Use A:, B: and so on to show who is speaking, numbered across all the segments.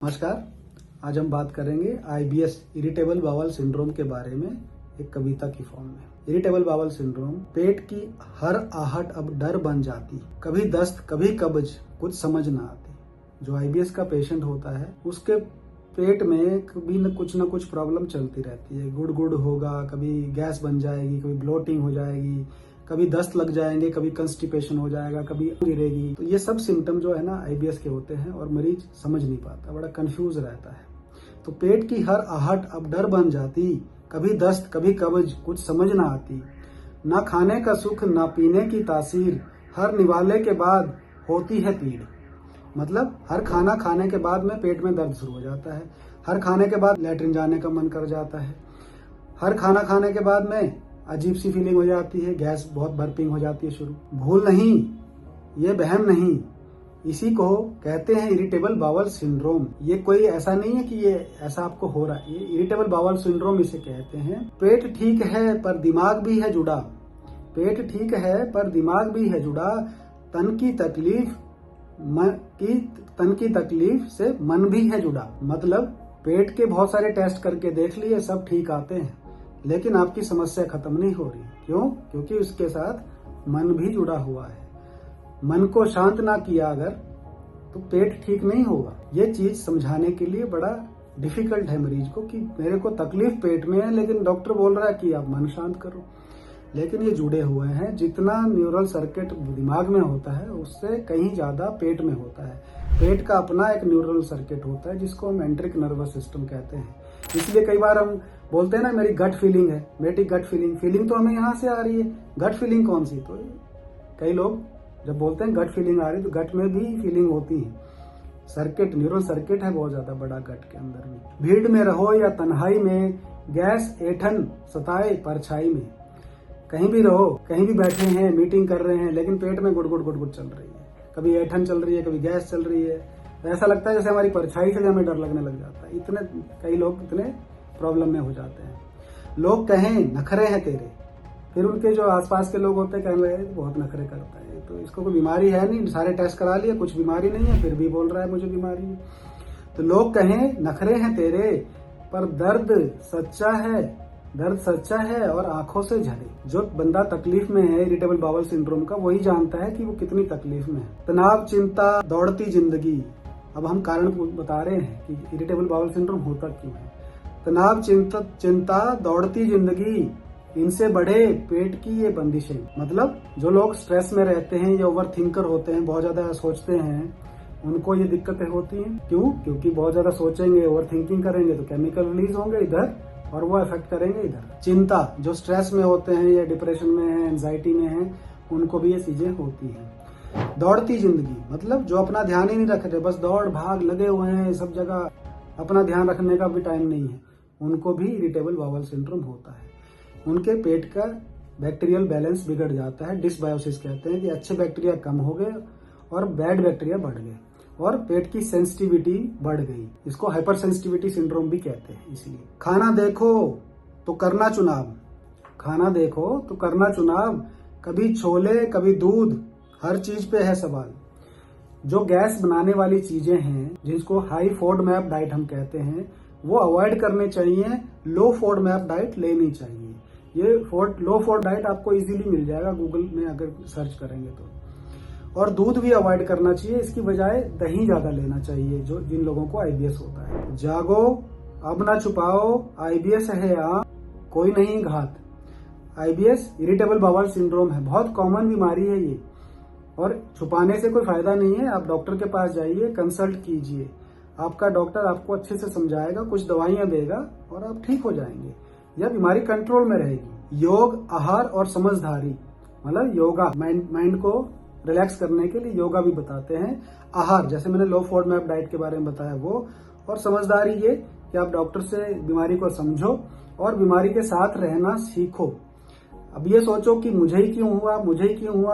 A: नमस्कार। आज हम बात करेंगे आईबीएस इरिटेबल बाउल सिंड्रोम के बारे में एक कविता की फॉर्म में। इरिटेबल बाउल सिंड्रोम पेट की हर आहट अब डर बन जाती, कभी दस्त कभी कब्ज कुछ समझ ना आती। जो आईबीएस का पेशेंट होता है उसके पेट में कभी न कुछ प्रॉब्लम चलती रहती है। गुड़ गुड़ होगा, कभी गैस बन जाएगी, कभी ब्लोटिंग हो जाएगी, कभी दस्त लग जाएंगे, कभी कंस्टिपेशन हो जाएगा, कभी गिरेगी। तो ये सब सिम्टम जो है ना आईबीएस के होते हैं और मरीज समझ नहीं पाता, बड़ा कंफ्यूज रहता है। तो पेट की हर आहट अब डर बन जाती, कभी दस्त कभी कब्ज कुछ समझ ना आती। ना खाने का सुख ना पीने की तासीर, हर निवाले के बाद होती है पीड़। मतलब हर खाना खाने के बाद में पेट में दर्द शुरू हो जाता है। हर खाने के बाद लैट्रिन जाने का मन कर जाता है। हर खाना खाने के बाद में अजीब सी फीलिंग हो जाती है, गैस बहुत बर्पिंग हो जाती है शुरू। भूल नहीं, ये वहम नहीं, इसी को कहते हैं इरिटेबल बाउल सिंड्रोम। ये कोई ऐसा नहीं है कि ये ऐसा आपको हो रहा है, ये इरिटेबल बाउल सिंड्रोम इसे कहते हैं। पेट ठीक है पर दिमाग भी है जुड़ा, पेट ठीक है पर दिमाग भी है जुड़ा। तन की तकलीफ से मन भी है जुड़ा। मतलब पेट के बहुत सारे टेस्ट करके देख लिए, सब ठीक आते हैं, लेकिन आपकी समस्या खत्म नहीं हो रही। क्यों? क्योंकि उसके साथ मन भी जुड़ा हुआ है। मन को शांत ना किया अगर तो पेट ठीक नहीं होगा। ये चीज समझाने के लिए बड़ा डिफिकल्ट है मरीज को कि मेरे को तकलीफ पेट में है, लेकिन डॉक्टर बोल रहा है कि आप मन शांत करो। लेकिन ये जुड़े हुए हैं। जितना न्यूरल सर्किट दिमाग में होता है उससे कहीं ज्यादा पेट में होता है। पेट का अपना एक न्यूरल सर्किट होता है जिसको हम एंट्रिक नर्वस सिस्टम कहते हैं। इसलिए कई बार हम बोलते हैं ना मेरी गट फीलिंग है, मेरी गट फीलिंग तो हमें यहाँ से आ रही है। गट फीलिंग कौन सी? तो कई लोग जब बोलते हैं गट फीलिंग आ रही तो गट में भी फीलिंग होती है। सर्किट, न्यूरल सर्किट है बहुत ज्यादा बड़ा गट के अंदर में। भीड़ में रहो या तन्हाई में, गैस ऐठन सताए परछाई में। कहीं भी रहो, कहीं भी बैठे हैं, मीटिंग कर रहे हैं, लेकिन पेट में गुड़ गुड़ चल रही है। कभी ऐठन चल रही है, कभी गैस चल रही है। ऐसा लगता है जैसे हमारी परछाई से हमें डर लगने लग जाता है। कई लोग इतने प्रॉब्लम में हो जाते हैं। लोग कहें नखरे हैं तेरे, फिर उनके जो आसपास के लोग होते हैं कहने लगे बहुत नखरे करता है, तो इसको कोई बीमारी है नहीं, सारे टेस्ट करा लिए, कुछ बीमारी नहीं है, फिर भी बोल रहा है मुझे बीमारी है। तो लोग कहें नखरे हैं तेरे, पर दर्द सच्चा है और आंखों से झरे। जो बंदा तकलीफ में है इरिटेबल बाउल सिंड्रोम का, वही जानता है कि वो कितनी तकलीफ में है। तनाव, चिंता, दौड़ती जिंदगी। अब हम कारण बता रहे हैं कि इरिटेबल बाउल सिंड्रोम होता क्यों है। तनाव, चिंता, दौड़ती जिंदगी, इनसे बढ़े पेट की ये बंदिशें। मतलब जो लोग स्ट्रेस में रहते हैं या ओवर थिंकर होते हैं, बहुत ज्यादा सोचते हैं, उनको ये दिक्कतें होती हैं। क्यों? क्योंकि बहुत ज्यादा सोचेंगे, ओवर थिंकिंग करेंगे तो केमिकल रिलीज होंगे इधर और वो इफेक्ट करेंगे इधर। चिंता, जो स्ट्रेस में होते हैं या डिप्रेशन में है, एंजाइटी में है, उनको भी ये चीजें होती हैं। दौड़ती जिंदगी, मतलब जो अपना ध्यान ही नहीं रखते, बस दौड़ भाग लगे हुए हैं सब जगह, अपना ध्यान रखने का भी टाइम नहीं है, उनको भी इरिटेबल बाउल सिंड्रोम होता है। उनके पेट का बैक्टीरियल बैलेंस बिगड़ जाता है। डिसबायोसिस कहते हैं कि अच्छे बैक्टीरिया कम हो गए और बैड बैक्टीरिया बढ़ गए और पेट की सेंसिटिविटी बढ़ गई। इसको हाइपर सेंसिटिविटी सिंड्रोम भी कहते हैं। इसलिए खाना देखो तो करना चुनाव, कभी छोले कभी दूध, हर चीज पे है सवाल। जो गैस बनाने वाली चीजें हैं, जिसको हाई फोडमैप डाइट हम कहते हैं, वो अवॉइड करने चाहिए। लो फोडमैप डाइट लेनी चाहिए। ये लो फोड डाइट आपको इजीली मिल जाएगा गूगल में अगर सर्च करेंगे तो। और दूध भी अवॉइड करना चाहिए, इसकी बजाय दही ज्यादा लेना चाहिए जिन लोगों को आईबीएस होता है। जागो अब ना छुपाओ, आईबीएस है यहाँ कोई नहीं घात। आईबीएस इरिटेबल बाउल सिंड्रोम है, बहुत कॉमन बीमारी है ये, और छुपाने से कोई फायदा नहीं है। आप डॉक्टर के पास जाइए, कंसल्ट कीजिए, आपका डॉक्टर आपको अच्छे से समझाएगा, कुछ दवाइयां देगा और आप ठीक हो जाएंगे, यह बीमारी कंट्रोल में रहेगी। योग, आहार और समझदारी, मतलब योगा, माइंड को रिलैक्स करने के लिए योगा भी बताते हैं। आहार, जैसे मैंने लो फोडमैप डाइट के बारे में बताया वो, और समझदारी ये कि आप डॉक्टर से बीमारी को समझो और बीमारी के साथ रहना सीखो। अब ये सोचो कि मुझे ही क्यों हुआ,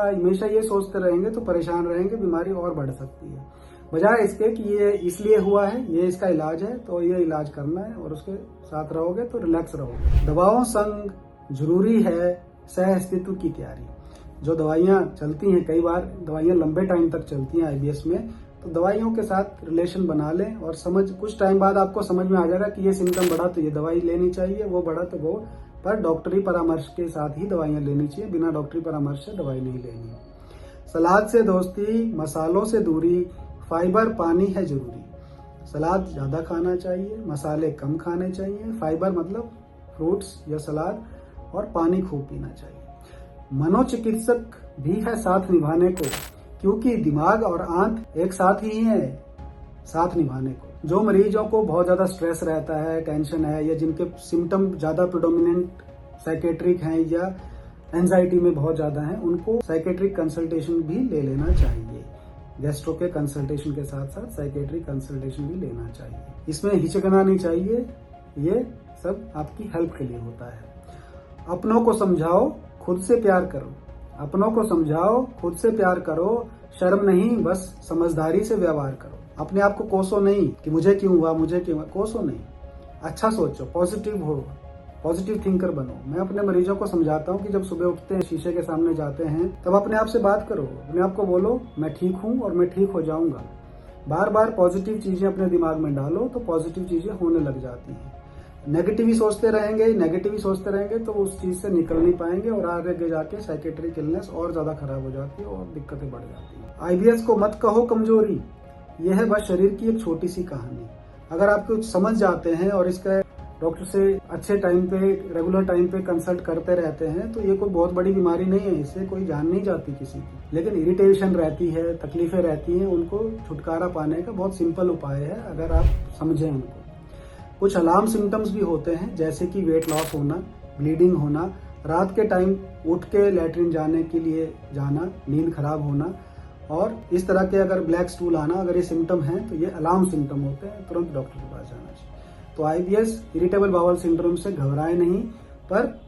A: हमेशा ये सोचते रहेंगे तो परेशान रहेंगे, बीमारी और बढ़ सकती है। बजाय इसके कि ये इसलिए हुआ है, ये इसका इलाज है, तो ये इलाज करना है और उसके साथ रहोगे तो रिलैक्स रहोगे। दवाओं संग जरूरी है सह अस्तित्व की तैयारी। जो दवाइयाँ चलती हैं, कई बार दवाइयाँ लंबे टाइम तक चलती हैं आईबीएस में, तो दवाइयों के साथ रिलेशन बना लें और कुछ टाइम बाद आपको समझ में आ जाएगा कि ये सिम्टम बढ़ा तो ये दवाई लेनी चाहिए, वो बढ़ा तो वो, पर डॉक्टरी परामर्श के साथ ही दवाइयाँ लेनी चाहिए, बिना डॉक्टरी परामर्श से दवाई नहीं लेनी। सलाद से दोस्ती, मसालों से दूरी, फाइबर, पानी है जरूरी। सलाद ज़्यादा खाना चाहिए, मसाले कम खाने चाहिए, फाइबर मतलब फ्रूट्स या सलाद, और पानी खूब पीना चाहिए। मनोचिकित्सक भी है साथ निभाने को, क्योंकि दिमाग और आंख एक साथ ही है साथ निभाने को। जो मरीजों को बहुत ज़्यादा स्ट्रेस रहता है, टेंशन है, या जिनके सिम्टम ज़्यादा प्रिडोमिनेंट साइकेट्रिक हैं या एंजाइटी में बहुत ज़्यादा हैं, उनको साइकेट्रिक कंसल्टेशन भी ले लेना चाहिए। गैस्ट्रो के कंसल्टेशन के साथ साथ साइकेट्रिक कंसल्टेशन भी लेना चाहिए। इसमें हिचकना नहीं चाहिए, ये सब आपकी हेल्प के लिए होता है। अपनों को समझाओ, खुद से प्यार करो। अपनों को समझाओ, खुद से प्यार करो, शर्म नहीं, बस समझदारी से व्यवहार करो। अपने आप को कोसो नहीं कि मुझे क्यों हुआ, मुझे क्यों हुआ, कोसो नहीं। अच्छा सोचो, पॉजिटिव हो, पॉजिटिव थिंकर बनो। मैं अपने मरीजों को समझाता हूँ कि जब सुबह उठते हैं, शीशे के सामने जाते हैं, तब अपने आप से बात करो, अपने आप को बोलो मैं ठीक हूँ और मैं ठीक हो जाऊंगा। बार बार पॉजिटिव चीजें अपने दिमाग में डालो तो पॉजिटिव चीजें होने लग जाती हैं। नेगेटिव ही सोचते रहेंगे तो उस चीज से निकल नहीं पाएंगे और आगे जाके साइकेट्रिक इलनेस और ज्यादा खराब हो जाती है और दिक्कतें बढ़ जाती हैं। आईबीएस को मत कहो कमजोरी, यह है बस शरीर की एक छोटी सी कहानी। अगर आप कुछ समझ जाते हैं और इसका डॉक्टर से अच्छे टाइम पे, रेगुलर टाइम पे कंसल्ट करते रहते हैं, तो ये कोई बहुत बड़ी बीमारी नहीं है, इससे कोई जान नहीं जाती किसी की। लेकिन इरिटेशन रहती है, तकलीफें रहती हैं, उनको छुटकारा पाने का बहुत सिंपल उपाय है अगर आप समझें उनको। कुछ अलार्म सिम्टम्स भी होते हैं, जैसे कि वेट लॉस होना, ब्लीडिंग होना, रात के टाइम उठ के लैट्रिन जाने के लिए जाना, नींद खराब होना, और इस तरह के अगर ब्लैक स्टूल आना, अगर ये सिम्टम हैं तो ये अलार्म सिम्टम होते हैं, तुरंत डॉक्टर के पास जाना चाहिए। तो आईबीएस इरिटेबल बाउल सिंड्रोम से घबराएं नहीं, पर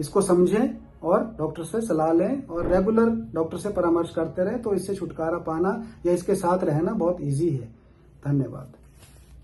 A: इसको समझें और डॉक्टर से सलाह लें और रेगुलर डॉक्टर से परामर्श करते रहें, तो इससे छुटकारा पाना या इसके साथ रहना बहुत ईजी है। धन्यवाद।